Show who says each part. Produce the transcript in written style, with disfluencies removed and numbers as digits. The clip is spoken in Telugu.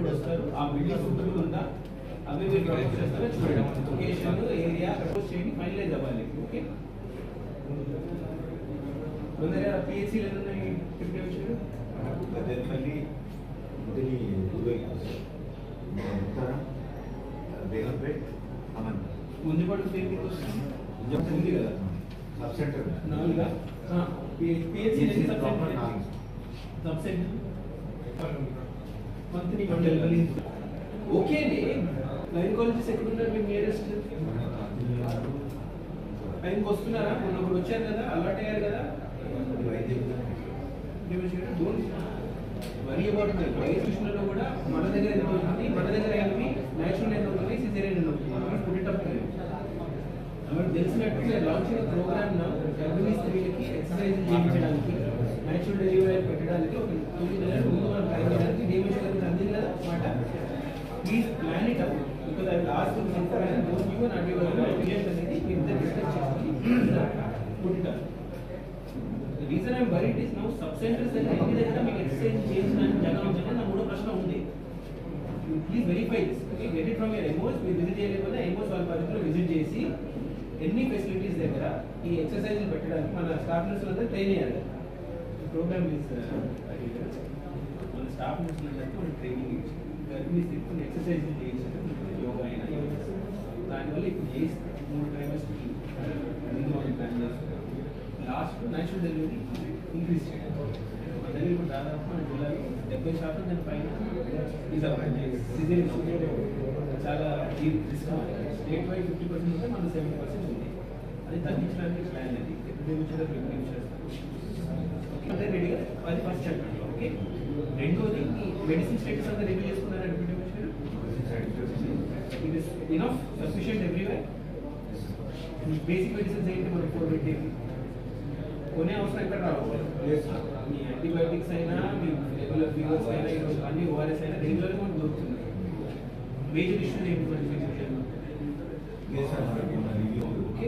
Speaker 1: వస్తారు ఆ బిల్డింగ్ సూటబుల్ ఉందా అవి మీరు కలెక్ట్ చేస్తారో చూడండి లొకేషన్ ఏరియా ప్రపోజ్ చేయండి ఫైనలైజ్ అవ్వాలి ఓకే ముందర పిఎస్సి లేదని ప్రిపేర్ చేశారు
Speaker 2: అదేమల్లి ఇది బేగంపేట్ అమన్
Speaker 1: ముందుపడు దేనికి వస్తుంది
Speaker 2: ఉంది కదా సబ్ సెంటర్
Speaker 1: నాలుగా పిఎస్సి సబ్ సెంటర్ మంత్లీ మండలి ఓకే అండి గైనకాలజిస్ట్ ఎక్కడ ఉన్నారు మీ నియరెస్ట్ టైంకి వస్తున్నారా మొన్న ఒకరు వచ్చారు కదా అలర్ట్ అయ్యారు కదా వరీ అబౌట్ వైద్య విషయంలో కూడా మన దగ్గర ఎంత ఉంటుంది మన దగ్గర ఏంటి నేచురల్ ఎంత ఉంటుంది సిజేరియన్ ఎంత ఉంటుంది పుట్టిటప్ మనకు తెలిసినట్టు లాంచింగ్ ప్రోగ్రామ్ గర్భిణీ స్త్రీలకి ఎక్సర్సైజ్ చేయించడానికి నేచురల్ డెలివరీ పెట్టడానికి ఒక 9 నెలల ముందు మనం ట్రై చేయడానికి డేమేజ్ అందింది కదా మాట please plan it out because I last information don't give not give relation అనేది మీ ఇద్దరు డిస్కస్ చేసుకొని పుట్టిటప్ reason I'm worried is now sub centres అన్ని దగ్గర మీకు ఎక్సర్సైజ్ చేయించడానికి జగన్ ఉంటుంది నా మూడో ప్రశ్న ఉంది please verify this okay get it from your ఎమోస్ మీరు విజిట్ చేయలేకపోతే ఎమోస్ వాళ్ళ పరిధిలో విజిట్ చేసి ఎన్ని ఫెసిలిటీస్ దగ్గర ఈ ఎక్సర్సైజ్లు పెట్టడానికి మన స్టాఫ్ నర్సులు అందరూ ట్రైన్ అయ్యారు ప్రోగ్రామ్ ఇస్ మన స్టాఫ్ నర్సులు అందరికీ మనం ట్రైనింగ్ ఇచ్చి గర్భిణీ స్థితి ఎక్సర్సైజ్లు చేయించారు యోగా అయినా దానివల్ల ఇప్పుడు చేసి 3 ట్రైమర్స్కి ప్లాన్ చేస్తారు లాస్ట్ నేచురల్ డెలివరీ ఇంక్రీజ్ చేయాలి మన దగ్గర ఇప్పుడు దాదాపు మన జిల్లాలో 70% దాని పైన చాలా రిస్క్ స్టేట్ వైడ్ 50% ఉంటే మన 70% ఉంది అది తగ్గించడానికి ప్లాన్ అది అదే రెడీగా అది ఫస్ట్ చెప్పండి ఓకే రెండోది ఈ మెడిసిన్ స్టేటస్ అంతా రివ్యూ చేసుకున్నారా deputy commissioner it is enough sufficient everywhere basic medicines ఏంటి మనం 4 పెట్టేది కొనే అవసరం ఎక్కడ రావాలి మీ యాంటీబయాటిక్స్ అయినా మీ రెగ్యులర్ ఫీవర్స్ అయినా ఈరోజు అన్ని ఓఆర్ఎస్ అయినా రెగ్యులర్గా మనకు దొరుకుతుంది మేజర్ ఇష్యూస్ ఏంటి మన ఓకే